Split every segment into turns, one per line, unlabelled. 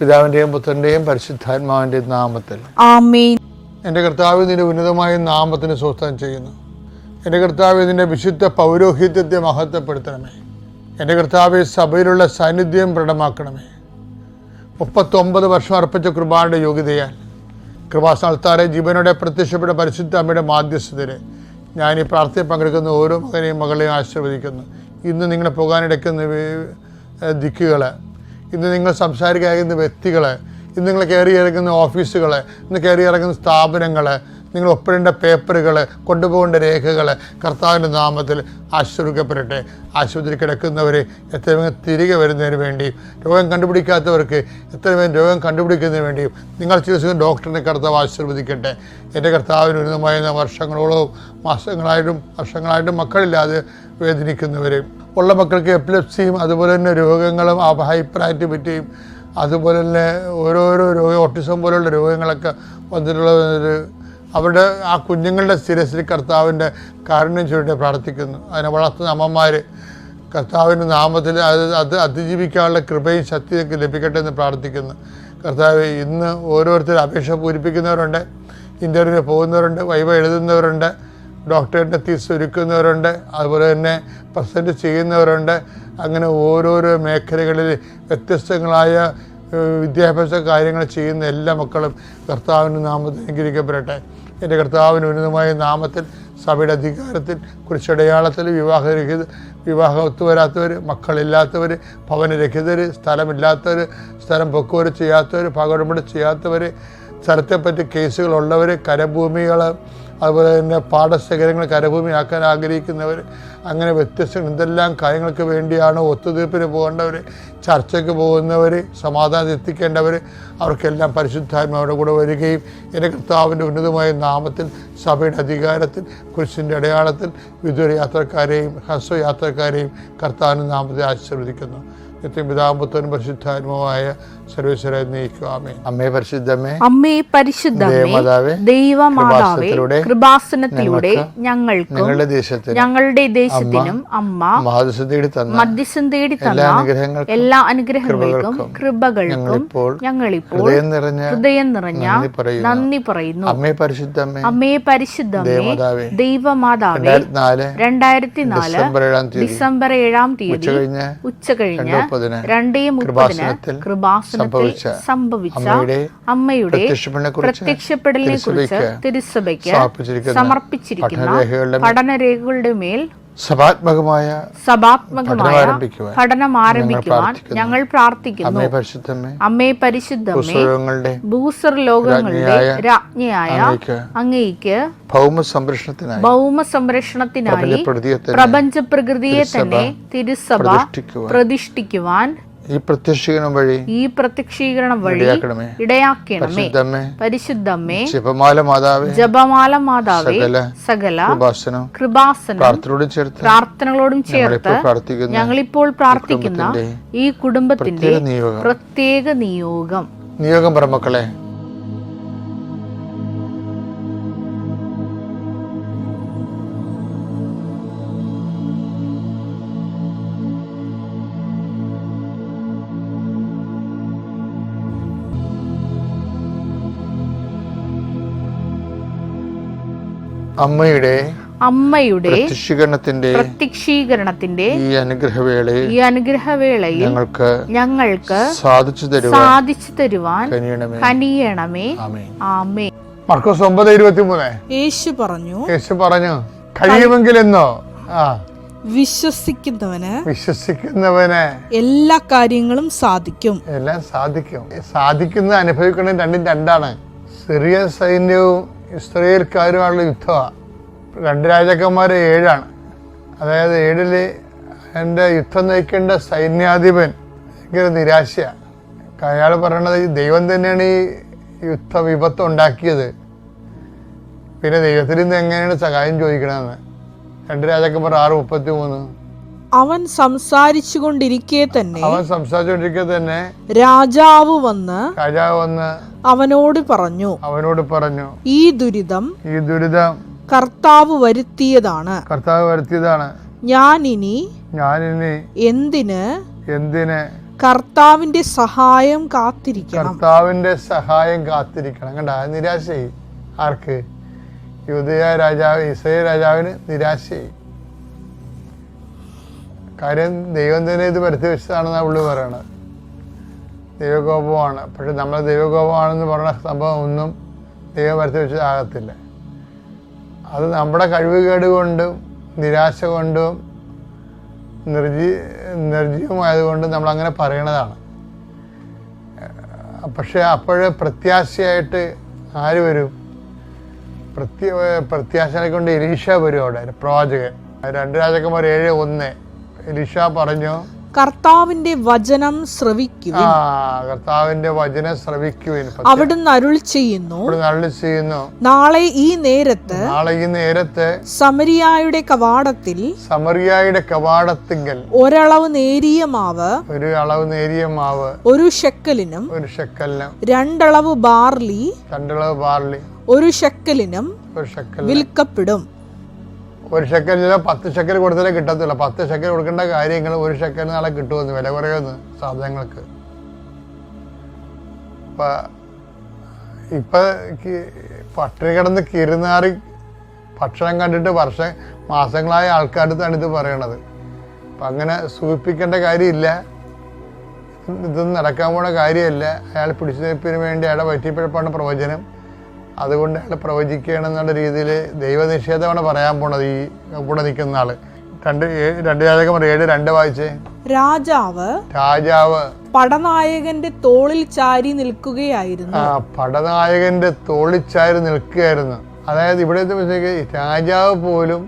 പിതാവിൻ്റെയും പുത്രൻ്റെയും പരിശുദ്ധാത്മാവിൻ്റെയും നാമത്തിൽ
ആമേൻ.
എൻ്റെ കർത്താവ് നിന്റെ ഉന്നതമായ നാമത്തിന് സ്വസ്ഥം ചെയ്യുന്നു. എൻ്റെ കർത്താവ് നിന്റെ വിശുദ്ധ പൗരോഹിത്യത്തെ മഹത്വപ്പെടുത്തണമേ. എൻ്റെ കർത്താവ് സഭയിലുള്ള സാന്നിധ്യം പ്രകടമാക്കണമേ. 39 വർഷം അർപ്പിച്ച കൃപായുടെ യോഗ്യതയാൽ കൃപാസ്ഥാനത്താറെ ജീവനോടെ പ്രത്യക്ഷപ്പെട്ട പരിശുദ്ധ അമ്മയുടെ മാധ്യസ്ഥതരെ ഞാൻ ഈ പ്രാർത്ഥനയിൽ പങ്കെടുക്കുന്ന ഓരോ മകനെയും മകളെയും ആശീർവദിക്കുന്നു. ഇന്ന് നിങ്ങൾ പോകാനിടയ്ക്കുന്ന ദിക്കുകൾ, ഇന്ന് നിങ്ങൾ സംസാരിക്കാതിരിക്കുന്ന വ്യക്തികൾ, ഇന്ന് നിങ്ങൾ കയറി ഇറങ്ങുന്ന ഓഫീസുകൾ, ഇന്ന് കയറി ഇറങ്ങുന്ന സ്ഥാപനങ്ങൾ, നിങ്ങൾ ഒപ്പിടേണ്ട പേപ്പറുകൾ, കൊണ്ടുപോകേണ്ട രേഖകൾ കർത്താവിൻ്റെ നാമത്തിൽ ആശീർവദിക്കപ്പെടട്ടെ. ആശുപത്രി കിടക്കുന്നവരെ എത്രയും വേഗം തിരികെ വരുന്നതിന് വേണ്ടിയും രോഗം കണ്ടുപിടിക്കാത്തവർക്ക് എത്രയും വേഗം രോഗം കണ്ടുപിടിക്കുന്നതിന് വേണ്ടിയും നിങ്ങൾ ചികിത്സിക്കുന്ന ഡോക്ടറിനെ കർത്താവ് ആശീർവദിക്കട്ടെ. എൻ്റെ കർത്താവിന് ഉന്നതമായ വർഷങ്ങളോളവും വർഷങ്ങളായിട്ടും മക്കളില്ലാതെ വേദനിക്കുന്നവരെയും ഉള്ള മക്കൾക്ക് എപ്പിലെപ്സിയും അതുപോലെ തന്നെ രോഗങ്ങളും ഹൈപ്പർ ആക്ടിവിറ്റിയും അതുപോലെ തന്നെ ഓരോരോ ഓട്ടിസം പോലുള്ള രോഗങ്ങളൊക്കെ വന്നിട്ടുള്ള അവരുടെ ആ കുഞ്ഞുങ്ങളുടെ സ്ഥിരസ്ഥിതി കർത്താവിൻ്റെ കാരുണ്യം ചൊല്ലി പ്രാർത്ഥിക്കുന്നു. അതിനെ വളർത്തുന്ന അമ്മമാർ കർത്താവിൻ്റെ നാമത്തിൽ അത് അതിജീവിക്കാനുള്ള കൃപയും ശക്തിയൊക്കെ ലഭിക്കട്ടെ എന്ന് പ്രാർത്ഥിക്കുന്നു. കർത്താവ് ഇന്ന് ഓരോരുത്തരും അപേക്ഷ പൂരിപ്പിക്കുന്നവരുണ്ട്, ഇൻ്റർവ്യൂവിന് പോകുന്നവരുണ്ട്, വൈവ എഴുതുന്നവരുണ്ട്, ഡോക്ടറേറ്റിൻ്റെ തീസ് ഒരുക്കുന്നവരുണ്ട്, അതുപോലെ തന്നെ പ്രസൻറ്റ് ചെയ്യുന്നവരുണ്ട്. അങ്ങനെ ഓരോരോ മേഖലകളിൽ വ്യത്യസ്തങ്ങളായ വിദ്യാഭ്യാസ കാര്യങ്ങൾ ചെയ്യുന്ന എല്ലാ മക്കളും കർത്താവിൻ്റെ നാമത്തിൽ അനുഗ്രഹിക്കപ്പെടട്ടെ. എൻ്റെ കർത്താവിന് ഉന്നതമായ നാമത്തിൽ സഭയുടെ അധികാരത്തിൽ കുരിശടയാളത്തിൽ വിവാഹം ഒത്തുവരാത്തവർ, മക്കളില്ലാത്തവർ, ഭവനരഹിതർ, സ്ഥലമില്ലാത്തവർ, സ്ഥലം പൊക്കുവരെ ചെയ്യാത്തവർ, പകടുമ്പടി ചെയ്യാത്തവർ, സ്ഥലത്തെപ്പറ്റി കേസുകളുള്ളവർ, കരഭൂമികൾ, അതുപോലെ തന്നെ പാടശേഖരങ്ങൾ കരഭൂമിയാക്കാൻ ആഗ്രഹിക്കുന്നവർ, അങ്ങനെ വ്യത്യസ്ത എന്തെല്ലാം കാര്യങ്ങൾക്ക് വേണ്ടിയാണ് ഒത്തുതീർപ്പിന് പോകേണ്ടവർ, ചർച്ചയ്ക്ക് പോകുന്നവർ, സമാധാനം എത്തിക്കേണ്ടവർ, അവർക്കെല്ലാം പരിശുദ്ധാത്മാവിടെ കൂടെ വരികയും എൻ്റെ കർത്താവിൻ്റെ ഉന്നതമായ നാമത്തിൽ സഭയുടെ അധികാരത്തിൽ കുരിശിൻ്റെ അടയാളത്തിൽ വിദൂര യാത്രക്കാരെയും ഹ്രസ്വ യാത്രക്കാരെയും കർത്താവിൻ്റെ നാമത്തിൽ ആശീർവദിക്കുന്നു. പിതാമ്പുത്രനും പരിശുദ്ധാത്മാവായ സർവേശ്വരായി നയിക്കുവാമേ. അമ്മേ പരിശുദ്ധമേ,
അമ്മേ പരിശുദ്ധമേ, ദൈവമാതാവേ, കൃപാസനത്തിലൂടെ ഞങ്ങൾക്കും ഞങ്ങളുടെ ദേശത്തിനും അമ്മ മധ്യസ്ഥം തേടി തന്ന എല്ലാ അനുഗ്രഹങ്ങൾക്കും കൃപകൾക്കും ഞങ്ങളിപ്പോൾ ഹൃദയം നിറഞ്ഞ നന്ദി പറയുന്നു.
അമ്മേ പരിശുദ്ധമേ,
അമ്മേ പരിശുദ്ധമേ, ദൈവമാതാവേ, 2004 ഡിസംബർ 7 തീയതി ഉച്ചകഴിഞ്ഞ് 2:30 കൃപാസനത്തിൽ സംഭവിച്ച അമ്മയുടെ പ്രത്യക്ഷപ്പെടലിനെ കുറിച്ച് തിരുസഭയ്ക്ക് സമർപ്പിച്ചിരിക്കുന്ന പഠനരേഖകളുടെ മേൽ സഭാത്മകമായ പഠനം ആരംഭിക്കുവാൻ ഞങ്ങൾ പ്രാർത്ഥിക്കുന്നു. അമ്മേ പരിശുദ്ധമേ, ഭൂസ്വർ ലോകങ്ങളുടെ രാജ്ഞിയായ അങ്ങയ്ക്ക് ഭൗമ സംരക്ഷണത്തിനായി പ്രപഞ്ച പ്രകൃതിയെ തന്നെ തിരുസഭ പ്രതിഷ്ഠിക്കുവാൻ ഈ പ്രത്യക്ഷീകരണം വഴി ഇടയാക്കണമേ. പരിശുദ്ധമേ, ജപമാല മാതാവേ, സകല കൃപാസനം പ്രാർത്ഥനകളോടും ചേർത്ത് ഞങ്ങളിപ്പോൾ പ്രാർത്ഥിക്കുന്ന ഈ കുടുംബത്തിന്റെ പ്രത്യേക നിയോഗം
പറമക്കളെ, അമ്മയുടെ പ്രത്യക്ഷീകരണത്തിന്റെ ഈ അനുഗ്രഹവേളയിൽ ഞങ്ങൾക്ക് സാധിച്ചു തരുവാൻ കനിയണമേ. ആമേൻ. മർക്കോസ് 9:23
യേശു
പറഞ്ഞു കഴിയുമെങ്കിലെന്നോ
വിശ്വസിക്കുന്നവന് എല്ലാ കാര്യങ്ങളും
സാധിക്കുന്ന അനുഭവിക്കുന്നത് രണ്ടാണ്. സിറിയ സൈന്യവും ഇസ്രായേൽക്കാരുമായുള്ള യുദ്ധമാണ്. 2 രാജാക്കന്മാർ 7 അതായത് 7 എൻ്റെ യുദ്ധം നയിക്കേണ്ട സൈന്യാധിപൻ ഭയങ്കര നിരാശയാണ്. അയാൾ പറയണത് ദൈവം തന്നെയാണ് ഈ വിപത്ത് ഉണ്ടാക്കിയത്, പിന്നെ ദൈവത്തിൽ നിന്ന് എങ്ങനെയാണ് സഹായം ചോദിക്കണമെന്ന്. 2 രാജാക്കന്മാർ 6:33
അവൻ സംസാരിച്ചുകൊണ്ടിരിക്കെ തന്നെ രാജാവ് വന്ന് അവനോട് പറഞ്ഞു, ഈ ദുരിതം കർത്താവ് വരുത്തിയതാണ്. ഞാൻ ഇനി എന്തിന് കർത്താവിന്റെ സഹായം കാത്തിരിക്കണം.
കർത്താവിന്റെ സഹായം കാത്തിരിക്കണം. കണ്ട, നിരാശയായി ആർക്ക്? യൂദയ രാജാവ് ഇസ്രായേൽ രാജാവിന് നിരാശയായി. കാര്യം ദൈവം തന്നെ ഇത് വരുത്തി വെച്ചതാണെന്നാണ് പുള്ളി പറയണത്. ദൈവകോപമാണ്. പക്ഷെ നമ്മൾ ദൈവകോപമാണെന്ന് പറഞ്ഞ സംഭവം ഒന്നും ദൈവം വരുത്തി വെച്ചതാകത്തില്ല. അത് നമ്മുടെ കഴിവുകേട് കൊണ്ടും നിരാശ കൊണ്ടും നിർജീവമായതുകൊണ്ടും നമ്മളങ്ങനെ പറയണതാണ്. പക്ഷെ അപ്പോഴേ പ്രത്യാശയായിട്ട് ആര് വരും? പ്രത്യാശനെ കൊണ്ട് എലീഷ വരും. അവിടെ പ്രവാചകൻ 2 രാജാക്കന്മാർ 7:1 എലീഷ പറഞ്ഞു,
കർത്താവിന്റെ വചനം ശ്രവിക്കുവിൻ.
കർത്താവിന്റെ വചനം ശ്രവിക്കുവിൻ.
അവിടുന്ന് അരുൾ ചെയ്യുന്നു,
നാളെ ഈ നേരത്ത്
സമരിയായുടെ കവാടത്തിങ്കൽ ഒരളവ് നേരിയ മാവ് 1 ശെക്കലിനും 2 അളവ് ബാർലി 1 ശെക്കലിനും വിൽക്കപ്പെടും.
1 ശെക്കലിന് 10 ശെക്കൽ കൊടുത്താലേ കിട്ടത്തില്ല. 10 ശെക്കൽ കൊടുക്കേണ്ട കാര്യങ്ങൾ 1 ശെക്കലിന് നാളെ കിട്ടുമെന്ന്, വില കുറയുമെന്ന് സാധനങ്ങൾക്ക്. ഇപ്പൊ പട്ടിണി കിടന്ന് കിരുന്നാറി ഭക്ഷണം കണ്ടിട്ട് മാസങ്ങളായ ആൾക്കാരുടെ ഇത് പറയണത്. അപ്പം അങ്ങനെ സൂചിപ്പിക്കേണ്ട കാര്യമില്ല. ഇതൊന്നും നടക്കാൻ പോണ കാര്യമല്ല. അയാൾ പിടിച്ചു നിൽപ്പിന് വേണ്ടി അയാളെ പറ്റിയപ്പോഴാണ് പ്രവചനം. അതുകൊണ്ട് അയാൾ പ്രവചിക്കണമെന്നുള്ള രീതിയിൽ ദൈവനിഷേധമാണ് പറയാൻ പോണത് ഈ കൂടെ നിൽക്കുന്ന ആള്. 2 രാജാക്കന്മാർ 7:2 വായിച്ചേ.
രാജാവ് പടനായകന്റെ തോളിൽ ചാരി നിൽക്കുകയായിരുന്നു.
പടനായകന്റെ തോളിൽ ചാരി നിൽക്കുകയായിരുന്നു. അതായത് ഇവിടുത്തെ രാജാവ് പോലും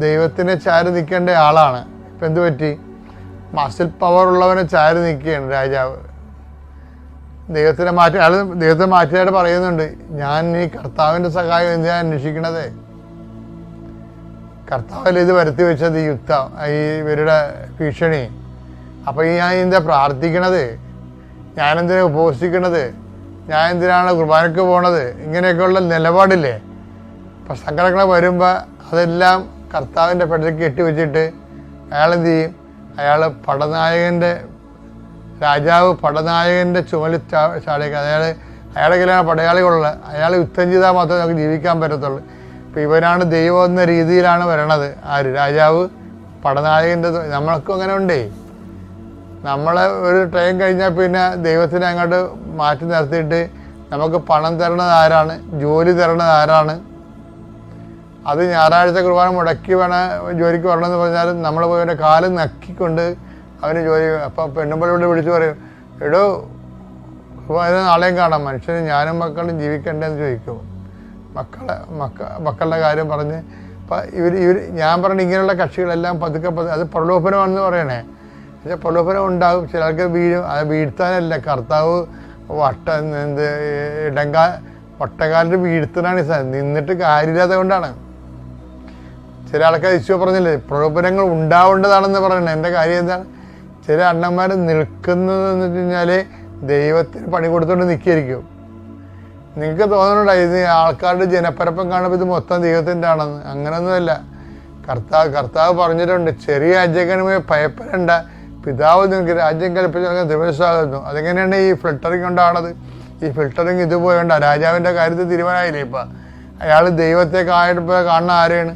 ദൈവത്തിനെ ചാരി നിൽക്കേണ്ട ആളാണ്. ഇപ്പം എന്ത് പറ്റി? മസിൽ പവർ ഉള്ളവനെ ചാരി നിൽക്കുകയാണ് രാജാവ്. ദൈവത്തെ മാറ്റിയായിട്ട് പറയുന്നുണ്ട്, ഞാൻ ഈ കർത്താവിൻ്റെ സഹായം എന്തിനാണ് അന്വേഷിക്കണത്? കർത്താവിൽ ഇത് വരുത്തി വെച്ചത് ഈ യുദ്ധം, ഈ ഇവരുടെ ഭീഷണി. അപ്പം ഞാൻ എന്താ പ്രാർത്ഥിക്കണത്? ഞാനെന്തിനാ ഉപവസിക്കണത്? ഞാൻ എന്തിനാണ് കുർബാനയ്ക്ക് പോണത്? ഇങ്ങനെയൊക്കെയുള്ള നിലപാടില്ലേ? അപ്പം സങ്കടങ്ങൾ വരുമ്പോൾ അതെല്ലാം കർത്താവിൻ്റെ പെടലേക്ക് കെട്ടി വെച്ചിട്ട് അയാൾ എന്ത് ചെയ്യും? അയാൾ രാജാവ് പടനായകൻ്റെ ചുമലിൽ ചാടിയേക്ക്. അയാളെ കയ്യിലാണ് പടയാളികളുള്ളത്. അയാൾ യുദ്ധം ചെയ്താൽ മാത്രമേ നമുക്ക് ജീവിക്കാൻ പറ്റത്തുള്ളൂ. ഇപ്പം ഇവനാണ് ദൈവം എന്ന രീതിയിലാണ് വരണത്. ആര്? രാജാവ് പടനായകൻ്റെ. നമ്മൾക്കും അങ്ങനെ ഉണ്ടേ. നമ്മളെ ഒരു ട്രെയിൻ കഴിഞ്ഞാൽ പിന്നെ ദൈവത്തിനെ അങ്ങോട്ട് മാറ്റി നിർത്തിയിട്ട് നമുക്ക് പണം തരണത് ആരാണ്? ജോലി തരണത് ആരാണ്? അത് ഞായറാഴ്ച കുർബാന മുടക്കി ജോലിക്ക് വരണമെന്ന് പറഞ്ഞാലും നമ്മൾ പോയി അവൻ്റെ കാല് നക്കിക്കൊണ്ട് അവന് ജോലി. അപ്പം പെണ്ണുമ്പിളോട് വിളിച്ച് പറയും, എടോ കുർബാന നാളെയും കാണാം, മനുഷ്യന് ഞാനും മക്കളും ജീവിക്കണ്ടേന്ന് ചോദിക്കും. മക്കളുടെ കാര്യം പറഞ്ഞ്. അപ്പം ഇവർ ഞാൻ പറഞ്ഞ ഇങ്ങനെയുള്ള കക്ഷികളെല്ലാം പതുക്കെ അത് പ്രലോഭനമാണെന്ന് പറയണേ. പക്ഷെ പ്രലോഭനം ഉണ്ടാകും, ചിലർക്ക് വീഴും. അത് വീഴ്ത്താനല്ല, കർത്താവ് ഒട്ടകാലിൽ വീഴ്ത്തനാണ്. നിന്നിട്ട് കാര്യമില്ലാതെ കൊണ്ടാണ്. ചില ആൾക്കാർ ഈശോ പറഞ്ഞില്ലേ, പ്രലോഭനങ്ങൾ ഉണ്ടാവേണ്ടതാണെന്ന് പറയണേ. എൻ്റെ കാര്യം എന്താണ്? ചില അണ്ണന്മാർ നിൽക്കുന്നതെന്ന് വെച്ച് കഴിഞ്ഞാൽ ദൈവത്തിന് പണി കൊടുത്തുകൊണ്ട് നിൽക്കുകയായിരിക്കും. നിങ്ങൾക്ക് തോന്നുന്നുണ്ടോ ഇത് ആൾക്കാരുടെ ജനപ്പരപ്പം കാണുമ്പോൾ ഇത് മൊത്തം ദൈവത്തിൻ്റെ ആണെന്ന്? അങ്ങനെയൊന്നുമല്ല. കർത്താവ് പറഞ്ഞിട്ടുണ്ട്, ചെറിയ രാജ്യങ്ങളുമായി ഭയപ്പെടേണ്ട, പിതാവ് നിങ്ങൾക്ക് രാജ്യം കൽപ്പിച്ച് ദിവസമാകുന്നു. അതെങ്ങനെയാണ് ഈ ഫിൽട്ടറിങ് ഉണ്ടാണത്? ഈ ഫിൽട്ടറിങ് ഇതുപോലെയുണ്ട്. രാജാവിൻ്റെ കാര്യത്തിൽ തീരുമാനമായില്ലേ? ഇപ്പം അയാൾ ദൈവത്തെ കാണുന്ന ആരെയാണ്?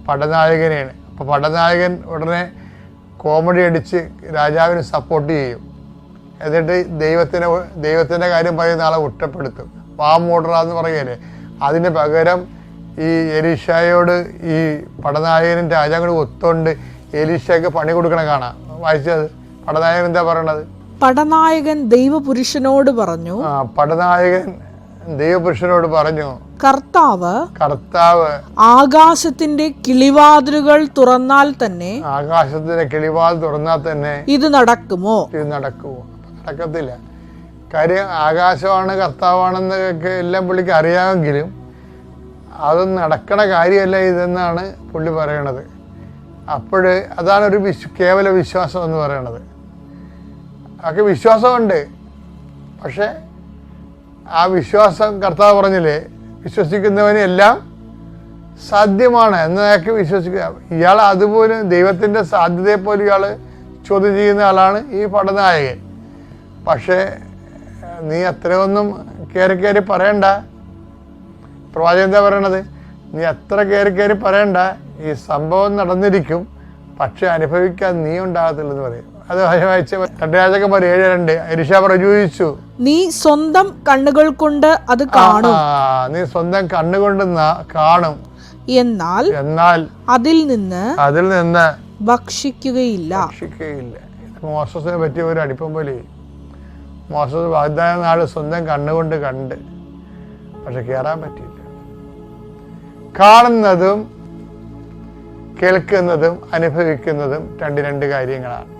പടനായകനെയാണ്. അപ്പോൾ പടനായകൻ ഉടനെ കോമഡി അടിച്ച് രാജാവിന് സപ്പോർട്ട് ചെയ്യും. എന്നിട്ട് ദൈവത്തിൻ്റെ കാര്യം പറയുന്ന ആളെ കുറ്റപ്പെടുത്തും. വാമൂടറാന്ന് പറയുകയല്ലേ. അതിന് പകരം ഈ എലീഷയോട് ഈ പടനായകനും രാജാവിനും ഒത്തുകൊണ്ട് എലീഷയ്ക്ക് പണി കൊടുക്കണ കാണാം. വായിച്ചത് പടനായകൻ എന്താ പറയണത്?
പടനായകൻ ദൈവപുരുഷനോട് പറഞ്ഞു.
പടനായകൻ ദൈവപുരുഷനോട് പറഞ്ഞു,
കർത്താവ് ആകാശത്തിന്റെ കിളിവാതിലുകൾ തുറന്നാൽ തന്നെ ഇത് നടക്കുമോ?
നടക്കത്തില്ല. കാര്യം ആകാശമാണ് കർത്താവാണെന്നൊക്കെ എല്ലാം പുള്ളിക്ക് അറിയാമെങ്കിലും അതൊന്നും നടക്കണ കാര്യമല്ല ഇതെന്നാണ് പുള്ളി പറയണത്. അതാണ് ഒരു കേവല വിശ്വാസം എന്ന് പറയണത്. ഒക്കെ വിശ്വാസമുണ്ട്, പക്ഷെ ആ വിശ്വാസം കർത്താവ് പറഞ്ഞില്ലേ, വിശ്വസിക്കുന്നവന് എല്ലാം സാധ്യമാണ് എന്നതൊക്കെ വിശ്വസിക്കുക. ഇയാൾ അതുപോലും ദൈവത്തിൻ്റെ സാധ്യതയെപ്പോലും ഇയാൾ ചോദ്യം ചെയ്യുന്ന ആളാണ് ഈ പടനായകൻ. പക്ഷേ നീ അത്രയൊന്നും കയറി പറയണ്ട. പ്രവാചകൻ എന്താ പറയണത്? നീ അത്ര കയറി പറയണ്ട, ഈ സംഭവം നടന്നിരിക്കും, പക്ഷെ അനുഭവിക്കാൻ നീ ഉണ്ടാകത്തില്ലെന്ന് പറയും. അത് വായിച്ച 2 രാജാക്കന്മാർ 7:2 എലീശാ പ്രചോദിച്ചു,
നീ സ്വന്തം കണ്ണുകൾ കൊണ്ട് അത് കാണും.
നീ സ്വന്തം കണ്ണുകൊണ്ട് കാണും, എന്നാൽ അതിൽ നിന്ന്
ഭക്ഷിക്കുകയില്ല.
മോസസിനെ പറ്റിയ ഒരു അടിപ്പം പോലെ. മോസസ് വാഗ്ദാന നാട് സ്വന്തം കണ്ണുകൊണ്ട് കണ്ട്, പക്ഷെ കയറാൻ പറ്റിയില്ല. കാണുന്നതും കേൾക്കുന്നതും അനുഭവിക്കുന്നതും രണ്ട് കാര്യങ്ങളാണ്.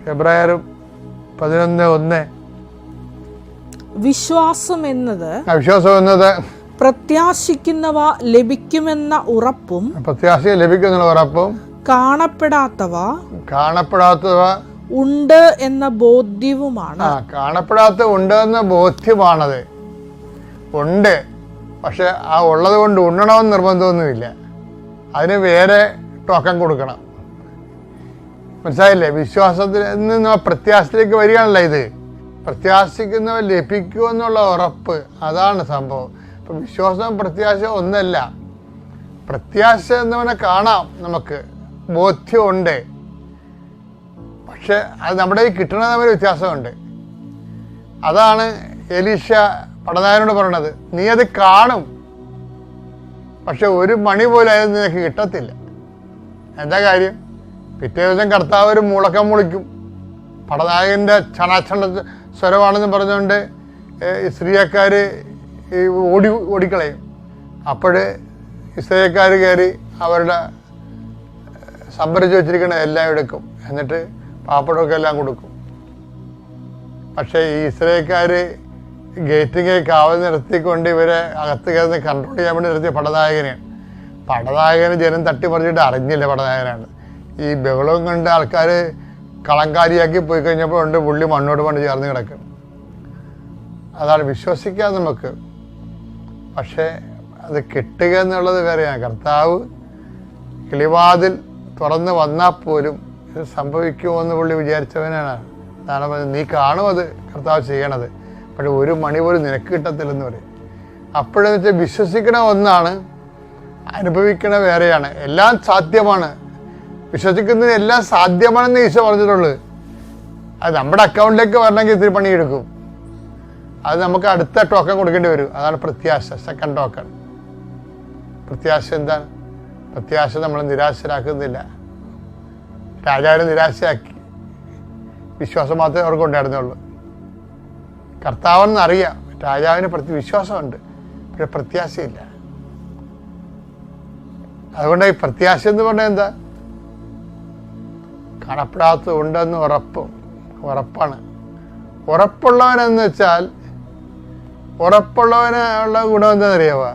ഹെബ്രായർ 11:1
വിശ്വാസം എന്നത് പ്രത്യാശിക്കുന്നവ ലഭിക്കുമെന്ന ഉറപ്പും കാണപ്പെടാത്തവ ഉണ്ട് എന്ന ബോധ്യവുമാണ്.
കാണപ്പെടാത്ത ഉണ്ട് എന്ന ബോധ്യമാണത്. ഉണ്ട്, പക്ഷെ ആ ഉള്ളത് കൊണ്ട് ഉണ്ണണമെന്ന് നിർബന്ധമൊന്നുമില്ല. അതിന് വേറെ ടോക്കൺ കൊടുക്കണം. മനസ്സിലായില്ലേ? വിശ്വാസത്തിൽ നിന്ന് പ്രത്യാശയിലേക്ക് വരികയാണല്ലോ ഇത്. പ്രത്യാശിക്കുന്നവ ലഭിക്കുമെന്നുള്ള ഉറപ്പ്, അതാണ് സംഭവം. ഇപ്പം വിശ്വാസം പ്രത്യാശ ഒന്നല്ല. പ്രത്യാശ എന്നവനെ കാണാം, നമുക്ക് ബോധ്യമുണ്ട്, പക്ഷെ അത് നമ്മുടെ ഈ കിട്ടണ തമ്മിൽ വ്യത്യാസമുണ്ട്. അതാണ് എലീശ പടനായകനോട് പറയണത്. നീ അത് കാണും, പക്ഷെ ഒരു മണി പോലും അത് നിനക്ക് കിട്ടത്തില്ല. എന്താ കാര്യം? പിറ്റേ ദിവസം കർത്താവ് ഒരു മുളക്കം മുളിക്കും. പടനായകൻ്റെ ചണാച്ചണ സ്വരമാണെന്ന് പറഞ്ഞുകൊണ്ട് ഇസ്രായേൽക്കാർ ഓടിക്കളയും. അപ്പോൾ ഇസ്രായേൽക്കാർ കയറി അവരുടെ സംഭരിച്ച് വെച്ചിരിക്കുന്ന എല്ലാം എടുക്കും, എന്നിട്ട് പാപ്പടമൊക്കെ എല്ലാം കൊടുക്കും. പക്ഷേ ഈ ഇസ്രായേൽക്കാർ ഗേറ്റിങ്ങെ കാവൽ നിർത്തിക്കൊണ്ട് ഇവരെ അകത്ത് കയറുന്ന കൺട്രോൾ ചെയ്യാൻ വേണ്ടി നിർത്തിയ പടനായകന് ജനം തട്ടിപ്പറിച്ചിട്ട് അറിഞ്ഞില്ല പടനായകനാണ്. ഈ ബഹളവും കണ്ട് ആൾക്കാർ കളങ്കാരിയാക്കി പോയി കഴിഞ്ഞപ്പോൾ ഉണ്ട് പുള്ളി മണ്ണോട് മണ്ണ് ചേർന്ന് കിടക്കും. അതാണ് വിശ്വസിക്കാൻ നമുക്ക്, പക്ഷേ അത് കിട്ടുക എന്നുള്ളത് വേറെയാണ്. കർത്താവ് കിളിവാതിൽ തുറന്ന് വന്നാൽ പോലും ഇത് സംഭവിക്കുമോ എന്ന് പുള്ളി വിചാരിച്ചവനാണ്. അതാണ് പറഞ്ഞത്, നീ കാണും അത് കർത്താവ് ചെയ്യണത്, പക്ഷെ ഒരു മണി പോലും നിനക്ക് കിട്ടത്തില്ലെന്ന് പറയും. അപ്പോഴെന്ന് വെച്ചാൽ വിശ്വസിക്കണ ഒന്നാണ്, അനുഭവിക്കണ വേറെയാണ്. എല്ലാം സാധ്യമാണ്, വിശ്വസിക്കുന്നതിന് എല്ലാം സാധ്യമാണെന്ന് ഈശോ പറഞ്ഞിട്ടുള്ളൂ. അത് നമ്മുടെ അക്കൗണ്ടിലേക്ക് വരണമെങ്കിൽ ഇത്തിരി പണിയെടുക്കും. അത് നമുക്ക് അടുത്ത ടോക്കൺ കൊടുക്കേണ്ടി വരും. അതാണ് പ്രത്യാശ, സെക്കൻഡ് ടോക്കൺ. പ്രത്യാശ എന്താണ്? പ്രത്യാശ നമ്മൾ നിരാശരാക്കുന്നില്ല. രാജാവിനെ നിരാശയാക്കി, വിശ്വാസം മാത്രമേ അവർക്ക് ഉണ്ടായിരുന്നുള്ളൂ. കർത്താവെന്ന് അറിയാം, രാജാവിന് വിശ്വാസമുണ്ട്, പക്ഷെ പ്രത്യാശയില്ല. അതുകൊണ്ട് ഈ പ്രത്യാശ എന്ന് പറഞ്ഞാൽ എന്താ? കാണപ്പെടാത്ത ഉണ്ടെന്ന് ഉറപ്പാണ്. ഉറപ്പുള്ളവനെന്ന് വെച്ചാൽ ഉറപ്പുള്ളവനുള്ള ഗുണം എന്താണെന്നറിയാവുക?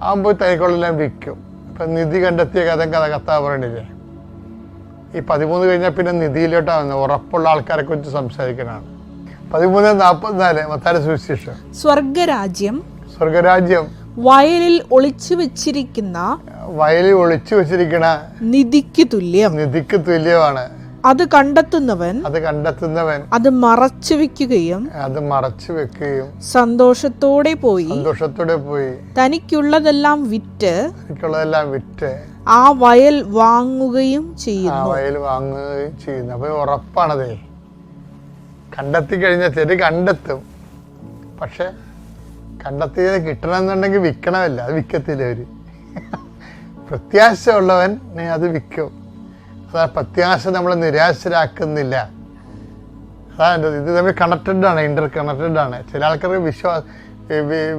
അവൻ പോയി തൈക്കൊള്ളെല്ലാം വിൽക്കും. ഇപ്പം നിധി കണ്ടെത്തിയ കഥ പറയണില്ലേ? ഈ 13 കഴിഞ്ഞാൽ പിന്നെ നിധിയിലോട്ടാണ് ഉറപ്പുള്ള ആൾക്കാരെ കുറിച്ച് സംസാരിക്കണതാണ്. 13:44 മത്തായിയുടെ സുവിശേഷം.
സ്വർഗരാജ്യം വയലിൽ ഒളിച്ചു വെച്ചിരിക്കുന്ന നിധിക്ക് തുല്യമാണ്. അത് കണ്ടെത്തുന്നവൻ അത് മറച്ചു വെക്കുകയും സന്തോഷത്തോടെ പോയി തനിക്കുള്ളതെല്ലാം വിറ്റ് ആ വയൽ വാങ്ങുകയും ചെയ്യുന്നു.
അപ്പൊ ഉറപ്പാണതേ. കണ്ടെത്തി കഴിഞ്ഞാൽ ശരി കണ്ടെത്തും, പക്ഷെ കണ്ടെത്തിയത് കിട്ടണമെന്നുണ്ടെങ്കിൽ വിൽക്കണമല്ല, അത് വിൽക്കത്തില്ല അവര്. പ്രത്യാശ ഉള്ളവൻ അത് വിൽക്കും. അതാ പ്രത്യാശ നമ്മൾ നിരാശരാക്കുന്നില്ല. അതാണ് ഇത് തമ്മിൽ കണക്റ്റഡാണ്, ഇന്റർ കണക്റ്റഡാണ്. ചില ആൾക്കാർക്ക്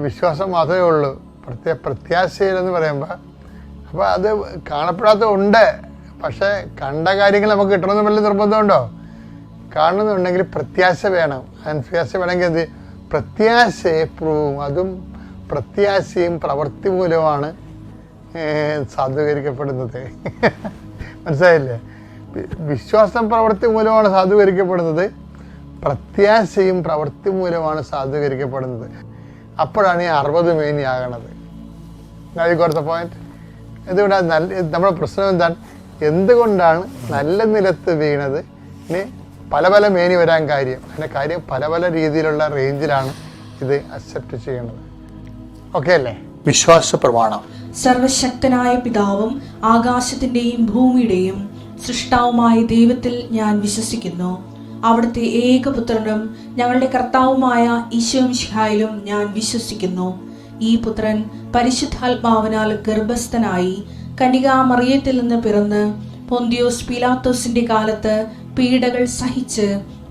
വിശ്വാസം മാത്രമേ ഉള്ളൂ, പ്രത്യാശയിലെന്ന് പറയുമ്പോൾ. അപ്പോൾ അത് കാണപ്പെടാത്ത ഉണ്ട്, പക്ഷെ കണ്ട കാര്യങ്ങൾ നമുക്ക് കിട്ടണമെന്ന് വലിയ നിർബന്ധമുണ്ടോ? കാണുന്നുണ്ടെങ്കിൽ പ്രത്യാശ വേണം. പ്രത്യാശ വേണമെങ്കിൽ എന്ത്? പ്രത്യാശയെ പ്രൂവും. അതും പ്രത്യാശയും പ്രവൃത്തി മൂലമാണ് സാധൂകരിക്കപ്പെടുന്നത്. മനസ്സിലായില്ലേ? വിശ്വാസം പ്രവൃത്തി മൂലമാണ് സാധൂകരിക്കപ്പെടുന്നത്, പ്രത്യാശയും പ്രവൃത്തി മൂലമാണ് സാധൂകരിക്കപ്പെടുന്നത്. അപ്പോഴാണ് ഈ 60 മേനിയാകണത്. കൊടുത്ത പോയിന്റ്. ഇതുകൊണ്ട് നമ്മുടെ പ്രശ്നം എന്താണ്? എന്തുകൊണ്ടാണ് നല്ല നിലത്ത് വീണത് ഇനി പല പല മേനി വരാൻ കാര്യം, അതിൻ്റെ കാര്യം പല പല രീതിയിലുള്ള റേഞ്ചിലാണ് ഇത് അക്സെപ്റ്റ് ചെയ്യുന്നത്. ഓക്കെ അല്ലേ? വിശ്വാസ പ്രമാണം.
സർവശക്തനായ പിതാവും ആകാശത്തിന്റെയും ഭൂമിയുടെയും സൃഷ്ടാവുമായ ദൈവത്തിൽ ഞാൻ വിശ്വസിക്കുന്നു. അവിടുത്തെ ഏകപുത്രനും ഞങ്ങളുടെ കർത്താവുമായ ഈശോ മിശിഹായിലും ഞാൻ വിശ്വസിക്കുന്നു. ഈ പുത്രൻ പരിശുദ്ധാത്മാവിനാൽ ഗർഭസ്ഥനായി കന്യകാമറിയത്തിൽ നിന്ന് പിറന്ന് പൊന്തിയോസ് പീലാത്തോസിന്റെ കാലത്ത് പീഡകൾ സഹിച്ച്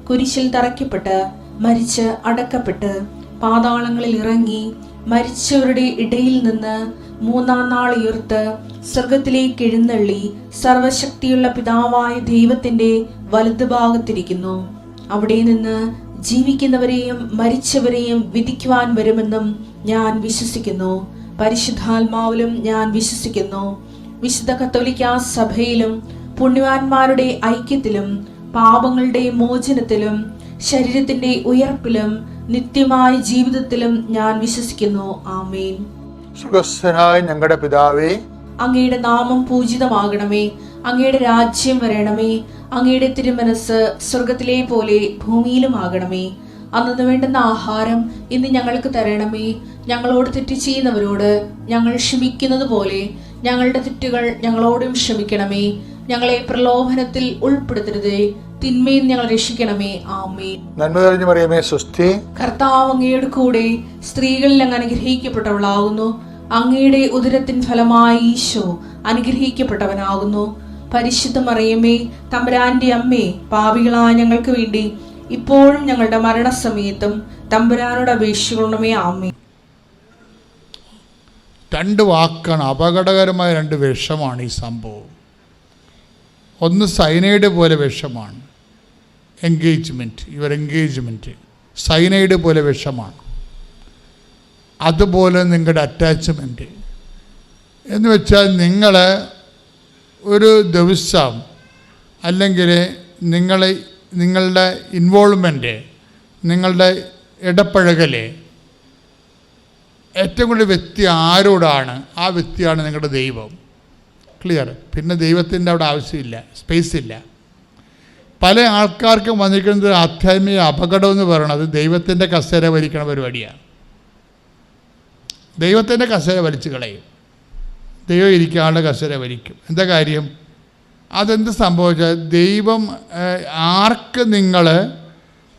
കുരിശിൽ തറയ്ക്കപ്പെട്ട് മരിച്ച് അടക്കപ്പെട്ട് പാതാളങ്ങളിൽ ഇറങ്ങി മരിച്ചവരുടെ ഇടയിൽ നിന്ന് മൂന്നാം നാൾ ഉയർത്ത് സ്വർഗത്തിലേക്ക് എഴുന്നള്ളി സർവശക്തിയുള്ള പിതാവായ ദൈവത്തിന്റെ വലതുഭാഗത്തിരിക്കുന്നു. അവിടെ നിന്ന് ജീവിക്കുന്നവരെയും മരിച്ചവരെയും വിധിക്കുവാൻ വരുമെന്നും ഞാൻ വിശ്വസിക്കുന്നു. പരിശുദ്ധാത്മാവിലും ഞാൻ വിശ്വസിക്കുന്നു. വിശുദ്ധ കത്തോലിക്കാ സഭയിലും പുണ്യവാന്മാരുടെ ഐക്യത്തിലും പാപങ്ങളുടെ മോചനത്തിലും ശരീരത്തിന്റെ ഉയർപ്പിലും നിത്യമായ ജീവിതത്തിലും ഞാൻ വിശ്വസിക്കുന്നു. ആമേൻ.
സുഖസ്ഥനായ ഞങ്ങളുടെ പിതാവേ,
അങ്ങയുടെ നാമം പൂജിതമാകണമേ. അങ്ങയുടെ രാജ്യം വരണമേ. അങ്ങയുടെ തിരുമനസ് സ്വർഗത്തിലെ പോലെ ഭൂമിയിലും ആകണമേ. അന്നു വേണ്ടുന്ന ആഹാരം ഇന്ന് ഞങ്ങൾക്ക് തരണമേ. ഞങ്ങളോട് തെറ്റ് ചെയ്യുന്നവരോട് ഞങ്ങൾ ക്ഷമിക്കുന്നത് പോലെ ഞങ്ങളുടെ തെറ്റുകൾ ഞങ്ങളോടും ക്ഷമിക്കണമേ. ഞങ്ങളെ പ്രലോഭനത്തിൽ ഉൾപ്പെടുത്തരുതേ, തിന്മയിൽ ഞങ്ങൾ രക്ഷിക്കണമേ. ആമേൻ.
നന്മ നിറഞ്ഞ മറിയമേ, സ്വസ്തി.
കർത്താവ് അങ്ങയുടെ കൂടെ സ്ത്രീകളിൽ അങ്ങ് അനുഗ്രഹിക്കപ്പെട്ടവളാകുന്നു. അങ്ങയുടെ ഉദരത്തിൻ ഫലമായി ഈശോ അനുഗ്രഹിക്കപ്പെട്ടവനാകുന്നു. പരിശുദ്ധ മറിയമേ, തമ്പുരാന്റെ അമ്മേ, പാപികളായ ഞങ്ങൾക്ക് വേണ്ടി ഇപ്പോഴും ഞങ്ങളുടെ മരണസമയത്തും തമ്പുരാനോട് അപേക്ഷിക്കണമേ. ആമേൻ.
രണ്ട് വാക്കാണ്, അപകടകരമായ രണ്ട് വിഷമാണ് ഈ സംഭവം. ഒന്ന് സൈനൈഡ് പോലെ വിഷമാണ്, എൻഗേജ്മെൻറ്റ് സൈനൈഡ് പോലെ വിഷമാണ്. അതുപോലെ നിങ്ങളുടെ അറ്റാച്ച്മെൻറ്റ് എന്ന് വെച്ചാൽ നിങ്ങൾ ഒരു ദിവസം അല്ലെങ്കിൽ നിങ്ങളുടെ ഇൻവോൾവ്മെൻറ്റ്, നിങ്ങളുടെ ഇടപഴകൽ ഏറ്റവും കൂടുതൽ വ്യക്തി ആരോടാണ്? ആ വ്യക്തിയാണ് നിങ്ങളുടെ ദൈവം. ക്ലിയർ? പിന്നെ ദൈവത്തിൻ്റെ അവിടെ ആവശ്യമില്ല, സ്പേസ് ഇല്ല. പല ആൾക്കാർക്കും വന്നിരിക്കുന്നത് ആധ്യാത്മിക അപകടം എന്ന് പറയുന്നത് ദൈവത്തിൻ്റെ കസേര വലിക്കണ പരിപാടിയാണ്. ദൈവത്തിൻ്റെ കസേര വലിച്ചു കളയും, ദൈവം ഇരിക്കാനുള്ള കസേര വലിക്കും. എന്താ കാര്യം? അതെന്ത് സംഭവിച്ചാൽ ദൈവം ആർക്ക് നിങ്ങൾ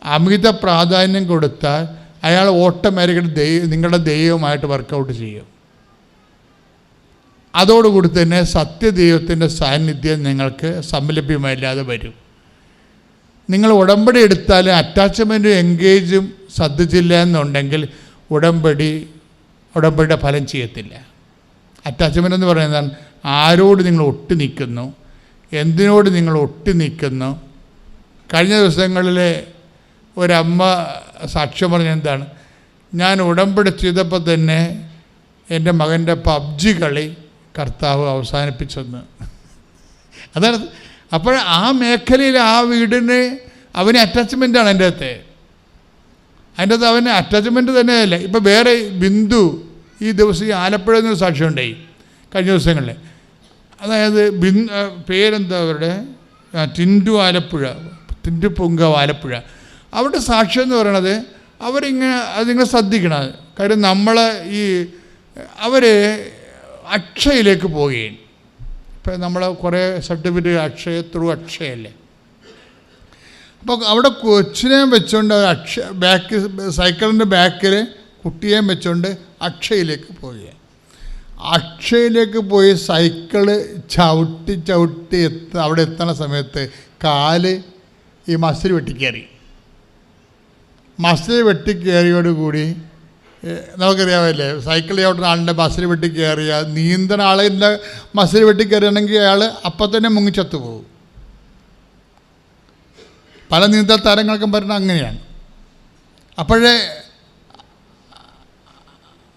അമിത പ്രാധാന്യം കൊടുത്താൽ അയാൾ ഓട്ടോമാറ്റിക്കലി നിങ്ങളുടെ ദൈവമായിട്ട് വർക്കൗട്ട് ചെയ്യും. അതോടുകൂടി തന്നെ സത്യദൈവത്തിൻ്റെ സാന്നിധ്യം നിങ്ങൾക്ക് സംലഭ്യമല്ലാതെ വരും. നിങ്ങൾ ഉടമ്പടി എടുത്താലും അറ്റാച്ച്മെൻറ്റും എൻഗേജും ശ്രദ്ധിച്ചില്ല എന്നുണ്ടെങ്കിൽ ഉടമ്പടിയുടെ ഫലം ചെയ്യത്തില്ല. അറ്റാച്ച്മെൻ്റ് എന്ന് പറയുന്നത് ആരോട് നിങ്ങൾ ഒട്ടി നിൽക്കുന്നു, എന്തിനോട് നിങ്ങൾ ഒട്ടി നിൽക്കുന്നു. കഴിഞ്ഞ ദിവസങ്ങളിൽ ഒരമ്മ സാക്ഷ്യം പറഞ്ഞ എന്താണ്, ഞാൻ ഉടമ്പടി ചെയ്തപ്പോൾ തന്നെ എൻ്റെ മകൻ്റെ പബ്ജി കളി കർത്താവ് അവസാനിപ്പിച്ചെന്ന്. അതാണ്. അപ്പോൾ ആ മേഖലയിൽ ആ വീടിന് അവന് അറ്റാച്ച്മെൻറ്റാണ് അതിൻ്റെ അകത്ത് അവന് അറ്റാച്ച്മെൻറ്റ് തന്നെയല്ല. ഇപ്പോൾ വേറെ ബിന്ദു ഈ ദിവസം ഈ ആലപ്പുഴ എന്നൊരു സാക്ഷ്യം ഉണ്ടായി കഴിഞ്ഞ ദിവസങ്ങളിൽ. അതായത് പേരെന്താ അവരുടെ, ടിൻഡു പൊങ്കാവ് ആലപ്പുഴ. അവരുടെ സാക്ഷ്യം എന്ന് പറയണത് അത് നിങ്ങൾ ശ്രദ്ധിക്കണം. കാര്യം അവർ അക്ഷയയിലേക്ക് പോവുകയും, ഇപ്പം നമ്മൾ കുറേ സർട്ടിഫിക്കറ്റ് അക്ഷയല്ലേ. അപ്പോൾ അവിടെ കൊച്ചിനെയും വെച്ചുകൊണ്ട് സൈക്കിളിൻ്റെ ബാക്കിൽ കുട്ടിയെയും വെച്ചുകൊണ്ട് അക്ഷയയിലേക്ക് പോവുകയാണ്. അക്ഷയയിലേക്ക് പോയി സൈക്കിള് ചവിട്ടി അവിടെ എത്തുന്ന സമയത്ത് കാല് ഈ മസിൽ വെട്ടിക്കയറി. മസിൽ വെട്ടിക്കയറിയോടുകൂടി നമുക്കറിയാമല്ലേ, സൈക്കിൾ ചവിട്ടുന്ന ആളിൻ്റെ മസിൽ വെട്ടിക്കയറിയ നീന്തണ ആളിൻ്റെ മസിൽ വെട്ടിക്കയറിയാണെങ്കിൽ അയാൾ അപ്പം തന്നെ മുങ്ങിച്ചത്തു പോകും. പല നീന്തൽ താരങ്ങൾക്കും പറയുന്നത് അങ്ങനെയാണ്. അപ്പോഴേ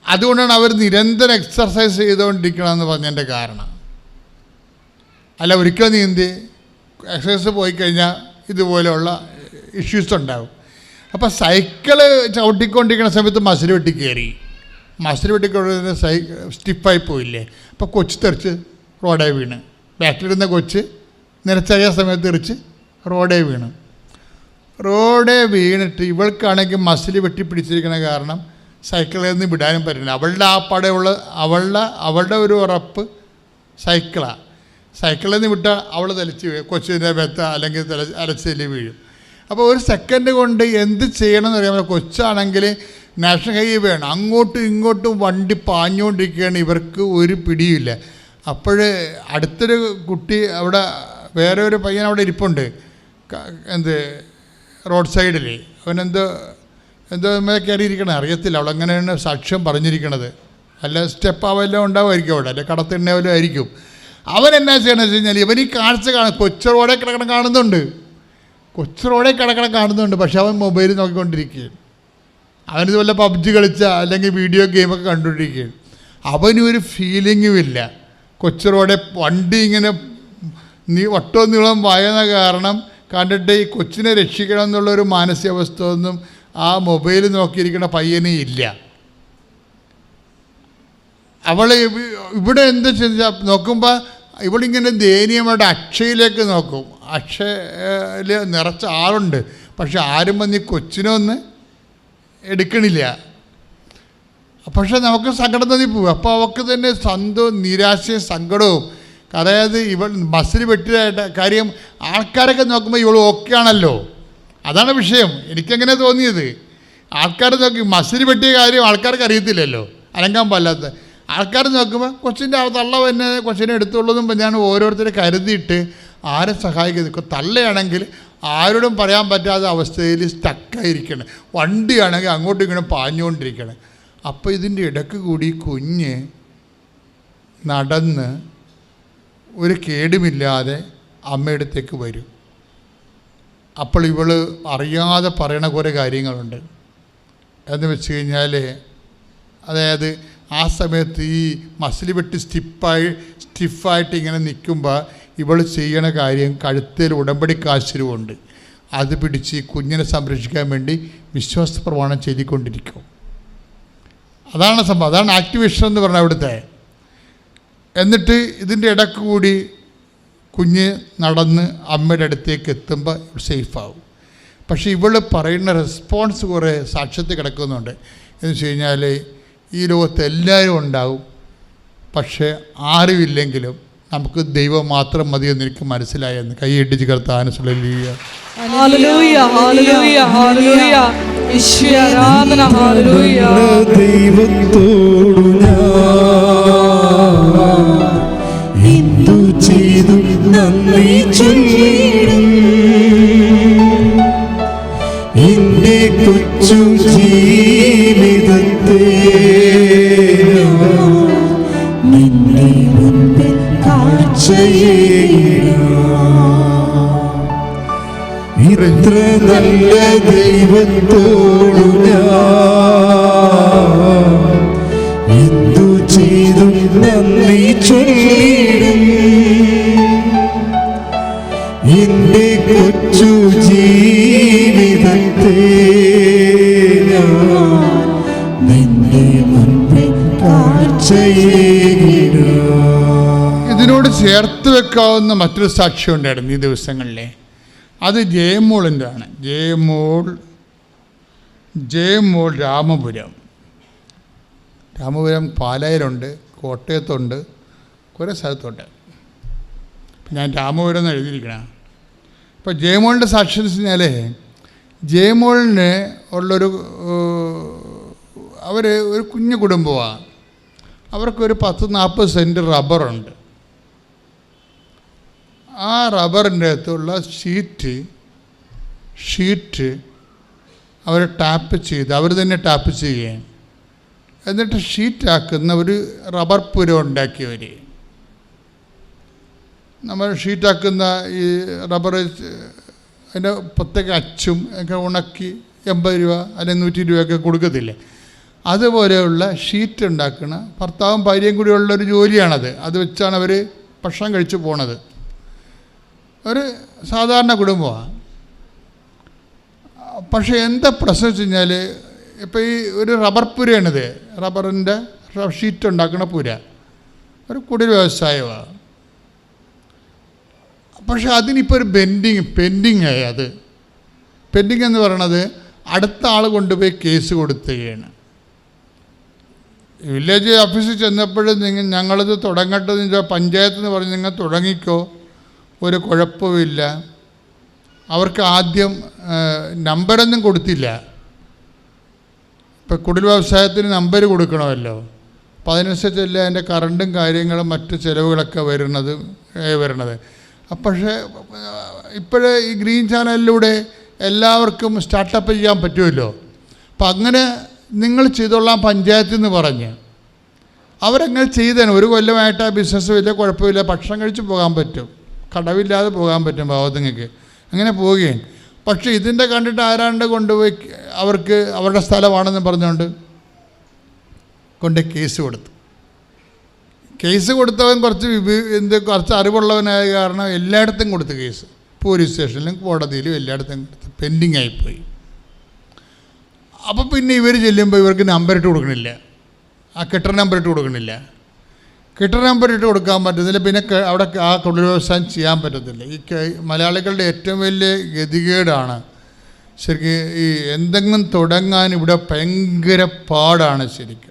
അതുകൊണ്ടാണ് അവർ നിരന്തരം എക്സർസൈസ് ചെയ്തുകൊണ്ടിരിക്കണമെന്ന് പറഞ്ഞതിൻ്റെ കാരണം. അല്ല, ഒരിക്കൽ നീന്തി എക്സസൈസ് പോയി കഴിഞ്ഞാൽ ഇതുപോലെയുള്ള ഇഷ്യൂസ് ഉണ്ടാകും. അപ്പോൾ സൈക്കിള് ചവിട്ടിക്കൊണ്ടിരിക്കുന്ന സമയത്ത് മസിൽ വെട്ടി കയറി. മസിൽ വെട്ടിക്കൊണ്ടിരുന്ന സ്റ്റിഫായി പോയില്ലേ. അപ്പോൾ കൊച്ചു തെറിച്ച് റോഡായി വീണ് ബാക്കിലിരുന്ന കൊച്ച് നിരച്ചറിയ സമയത്ത് എറിച്ച് റോഡേ വീണിട്ട് ഇവൾക്കാണെങ്കിൽ മസിൽ വെട്ടിപ്പിടിച്ചിരിക്കുന്ന കാരണം സൈക്കിളിൽ നിന്ന് വിടാനും പറ്റില്ല. അവളുടെ ആ പടയുള്ള അവളുടെ ഒരു ഉറപ്പ് സൈക്കിളാണ്. സൈക്കിളിൽ നിന്ന് വിട്ടാൽ അവൾ തലച്ച് വീഴും, കൊച്ചിൻ്റെ വെത്ത അല്ലെങ്കിൽ അലച്ചല് വീഴും. അപ്പോൾ ഒരു സെക്കൻഡ് കൊണ്ട് എന്ത് ചെയ്യണമെന്ന് അറിയാമല്ലോ. കൊച്ചാണെങ്കിൽ നാഷണൽ ഹൈവേ വേണം, അങ്ങോട്ടും ഇങ്ങോട്ടും വണ്ടി പാഞ്ഞുകൊണ്ടിരിക്കുകയാണ്, ഇവർക്ക് ഒരു പിടിയില്ല. അപ്പോൾ അടുത്തൊരു കുട്ടി അവിടെ, വേറെ ഒരു പയ്യൻ അവിടെ ഇരിപ്പുണ്ട്, റോഡ് സൈഡിൽ. അവനെന്തോ കയറിയിരിക്കണം, അറിയത്തില്ല, അവളങ്ങനെയാണ് സാക്ഷ്യം പറഞ്ഞിരിക്കണത്. അല്ല സ്റ്റെപ്പ് ആവെല്ലാം ഉണ്ടാവുമായിരിക്കും അവിടെ, അല്ലെ കടത്തിണ്ണവല്ലോ ആയിരിക്കും. അവൻ എന്നാ ചെയ്യണമെന്ന് വെച്ച് കഴിഞ്ഞാൽ, ഇവൻ ഈ കാഴ്ച കൊച്ചു റോഡേ കിടക്കണം കാണുന്നുണ്ട്, പക്ഷെ അവൻ മൊബൈൽ നോക്കിക്കൊണ്ടിരിക്കുകയാണ്. അവനിതുപോലെ പബ്ജി കളിച്ച അല്ലെങ്കിൽ വീഡിയോ ഗെയിമൊക്കെ കണ്ടുകൊണ്ടിരിക്കുകയാണ്. അവനൊരു ഫീലിങ്ങും ഇല്ല. കൊച്ചു റോഡെ വണ്ടി ഇങ്ങനെ ഒട്ടോ നീളം വായുന്ന കാരണം കണ്ടിട്ട് ഈ കൊച്ചിനെ രക്ഷിക്കണം എന്നുള്ളൊരു മാനസികാവസ്ഥ ഒന്നും ആ മൊബൈൽ നോക്കിയിരിക്കുന്ന പയ്യന് ഇല്ല. അവൾ ഇവിടെ എന്ത് ചെയ്താൽ നോക്കുമ്പോൾ ഇവളിങ്ങനെ ദയനീയമായിട്ട് അക്ഷയിലേക്ക് നോക്കും. അക്ഷയിൽ നിറച്ച ആളുണ്ട്, പക്ഷെ ആരും വന്ന് ഈ കൊച്ചിനൊന്ന് എടുക്കണില്ല. പക്ഷെ നമുക്ക് സങ്കടം തോന്നി പോകും. അപ്പോൾ അവൾക്ക് തന്നെ നിരാശയും സങ്കടവും. അതായത് ഇവൾ മസിൽ വെട്ടിയതായിട്ട് കാര്യം ആൾക്കാരൊക്കെ നോക്കുമ്പോൾ ഇവൾ ഓക്കെ ആണല്ലോ, അതാണ് വിഷയം. എനിക്കങ്ങനെ തോന്നിയത്. ആൾക്കാർ നോക്കി മസിൽ വെട്ടിയ കാര്യം ആൾക്കാർക്ക് അറിയത്തില്ലല്ലോ, അനങ്ങാൻ പാടില്ലാത്ത ആൾക്കാർ നോക്കുമ്പോൾ കൊച്ചിൻ്റെ തള്ള തന്നെ കൊച്ചിനെ എടുത്തുള്ളതും ഞാൻ ഓരോരുത്തരെ കരുതിയിട്ട് ആരെ സഹായിക്കുന്നത്. തള്ളയാണെങ്കിൽ ആരോടും പറയാൻ പറ്റാത്ത അവസ്ഥയിൽ സ്റ്റക്കായിരിക്കണം, വണ്ടിയാണെങ്കിൽ അങ്ങോട്ടും ഇങ്ങോട്ടും പാഞ്ഞുകൊണ്ടിരിക്കണം. അപ്പോൾ ഇതിൻ്റെ ഇടയ്ക്ക് കൂടി കുഞ്ഞ് നടന്ന് ഒരു കേടുമില്ലാതെ അമ്മയുടെ അടുത്തേക്ക് വരും. അപ്പോൾ ഇവൾ അറിയാതെ പറയണ കുറേ കാര്യങ്ങളുണ്ട്. എന്ന് വെച്ച് കഴിഞ്ഞാൽ, അതായത് ആ സമയത്ത് ഈ മസിൽ വെട്ടി സ്റ്റിഫായിട്ട് ഇങ്ങനെ നിൽക്കുമ്പോൾ ഇവൾ ചെയ്യണ കാര്യം കഴുത്തിൽ ഉടമ്പടി കാശുരുമുണ്ട്, അത് പിടിച്ച് കുഞ്ഞിനെ സംരക്ഷിക്കാൻ വേണ്ടി വിശ്വാസ പ്രമാണം ചെയ്തുകൊണ്ടിരിക്കും. അതാണ് സംഭവം, അതാണ് ആക്ടിവേഷൻ എന്ന് പറഞ്ഞാൽ അവിടുത്തെ. എന്നിട്ട് ഇതിൻ്റെ ഇടയ്ക്ക് കൂടി കുഞ്ഞ് നടന്ന് അമ്മയുടെ അടുത്തേക്ക് എത്തുമ്പോൾ സേഫാവും. പക്ഷേ ഇവൾ പറയുന്ന റെസ്പോൺസ് കുറേ സാക്ഷ്യത്തിൽ കിടക്കുന്നുണ്ട്. എന്ന് വെച്ച് കഴിഞ്ഞാൽ ഈ ലോകത്ത് എല്ലാവരും ഉണ്ടാവും, പക്ഷേ ആരുമില്ലെങ്കിലും നമുക്ക് ദൈവം മാത്രം മതിയെന്ന് എനിക്ക് മനസ്സിലായെന്ന് കൈയിട്ടിച്ച് കർത്താവിനെ
ദൈവത്തോടു എന്തു ചെയ്തു നന്ദി ചൊല്ലിടും. എന്റെ കൊച്ചു ജീവിതത്തെ നിന്റെ മുൻപിൽ ഇത്ര നല്ല ദൈവത്തോടു എന്തു ചെയ്തു നന്ദി ചൊല്ലിടും. എന്റെ കൊച്ചു ജീവിതത്തെ നിന്റെ മുൻപിൽ കാഴ്ചയേകിടും.
ഇതിനോട് ചേർത്ത് വെക്കാവുന്ന മറ്റൊരു സാക്ഷ്യം ഉണ്ടായിരുന്നു ഈ ദിവസങ്ങളിലെ. അത് ജയമോളിൻ്റെ ആണ്. ജയമോൾ രാമപുരം പാലായിലുണ്ട്, കോട്ടയത്തുണ്ട്, കുറേ സ്ഥലത്തുണ്ട്. ഞാൻ രാമപുരം എന്ന് എഴുതിയിരിക്കണം. ഇപ്പോൾ ജയമോളിൻ്റെ സാക്ഷ്യം എന്ന് വെച്ചാൽ, ജയമോളിന് ഉള്ളൊരു അവർ ഒരു കുഞ്ഞു കുടുംബമാണ്. അവർക്കൊരു 10-40 സെൻറ്റ് റബ്ബറുണ്ട്. ആ റബ്ബറിൻ്റെ അകത്തുള്ള ഷീറ്റ് അവർ ടാപ്പ് ചെയ്ത് അവർ തന്നെ ടാപ്പ് ചെയ്യുകയാണ്. എന്നിട്ട് ഷീറ്റാക്കുന്ന ഒരു റബ്ബർ പുര ഉണ്ടാക്കിയവർ. നമ്മൾ ഷീറ്റാക്കുന്ന ഈ റബ്ബർ അതിൻ്റെ പ്രത്യേക അച്ചും ഒക്കെ ഉണക്കി 80 രൂപ അല്ലെങ്കിൽ 100 രൂപയൊക്കെ കൊടുക്കത്തില്ലേ, അതുപോലെയുള്ള ഷീറ്റ് ഉണ്ടാക്കുന്ന ഭർത്താവും ഭാര്യയും കൂടി ഉള്ളൊരു ജോലിയാണത്. അത് വെച്ചാണ് അവർ ഭക്ഷണം കഴിച്ച് പോണത്. ഒരു സാധാരണ കുടുംബമാണ്. പക്ഷേ എന്താ പ്രശ്നം വെച്ച് കഴിഞ്ഞാൽ, ഇപ്പോൾ ഈ ഒരു റബ്ബർ പുരയാണിത്, റബ്ബറിൻ്റെ ഷീറ്റ് ഉണ്ടാക്കുന്ന പുര, ഒരു കുടിൽ വ്യവസായമാണ്. പക്ഷെ അതിനിപ്പോൾ ഒരു പെൻഡിങ് ആയി. അത് പെൻഡിങ് എന്ന് പറയണത് അടുത്ത ആൾ കൊണ്ടുപോയി കേസ് കൊടുത്തുകയാണ്. വില്ലേജ് ഓഫീസിൽ ചെന്നപ്പോഴും ഞങ്ങളിത് തുടങ്ങട്ടെ എന്ന് പഞ്ചായത്ത് എന്ന് പറഞ്ഞ് നിങ്ങൾ തുടങ്ങിക്കോ, ഒരു കുഴപ്പമില്ല. അവർക്ക് ആദ്യം നമ്പരൊന്നും കൊടുത്തില്ല. ഇപ്പം കുടിൽ വ്യവസായത്തിന് നമ്പർ കൊടുക്കണമല്ലോ. അപ്പോൾ അതിനനുസരിച്ചല്ല അതിൻ്റെ കറണ്ടും കാര്യങ്ങളും മറ്റ് ചിലവുകളൊക്കെ വരുന്നത്. പക്ഷേ ഇപ്പോഴേ ഈ ഗ്രീൻ ചാനലിലൂടെ എല്ലാവർക്കും സ്റ്റാർട്ടപ്പ് ചെയ്യാൻ പറ്റുമല്ലോ. അപ്പം അങ്ങനെ നിങ്ങൾ ചെയ്തോളാം പഞ്ചായത്തിൽ നിന്ന് പറഞ്ഞ് അവരങ്ങനെ ചെയ്തേനെ. ഒരു കൊല്ലമായിട്ട് ആ ബിസിനസ് വലിയ കുഴപ്പമില്ല, ഭക്ഷണം കഴിച്ച് പോകാൻ പറ്റും, കടവില്ലാതെ പോകാൻ പറ്റും പാവത്തുങ്ങൾക്ക്, അങ്ങനെ പോവുകയാണ്. പക്ഷേ ഇതിൻ്റെ കണ്ടിട്ട് ആരാണ്ട് കൊണ്ടുപോയി അവർക്ക് അവരുടെ സ്ഥലമാണെന്ന് പറഞ്ഞുകൊണ്ട് കൊണ്ട് കേസ് കൊടുത്തു. കേസ് കൊടുത്തവൻ കുറച്ച് അറിവുള്ളവനായ കാരണം എല്ലായിടത്തും കൊടുത്തു കേസ്. പോലീസ് സ്റ്റേഷനിലും കോടതിയിലും എല്ലായിടത്തും കൊടുത്തു. പെൻഡിങ് ആയിപ്പോയി. അപ്പോൾ പിന്നെ ഇവർ ചെല്ലുമ്പോൾ ഇവർക്ക് നമ്പർ ഇട്ട് കൊടുക്കണില്ല, ആ കെട്ടർ നമ്പർ ഇട്ട് കൊടുക്കണില്ല. കെട്ടർ നമ്പർ ഇട്ട് കൊടുക്കാൻ പറ്റുന്നില്ല. പിന്നെ അവിടെ ആ കുടിൽ വ്യവസായം ചെയ്യാൻ പറ്റത്തില്ല. ഈ മലയാളികളുടെ ഏറ്റവും വലിയ ഗതികേടാണ് ശരിക്കും. ഈ എന്തെങ്കിലും തുടങ്ങാൻ ഇവിടെ ഭയങ്കര പാടാണ് ശരിക്കും.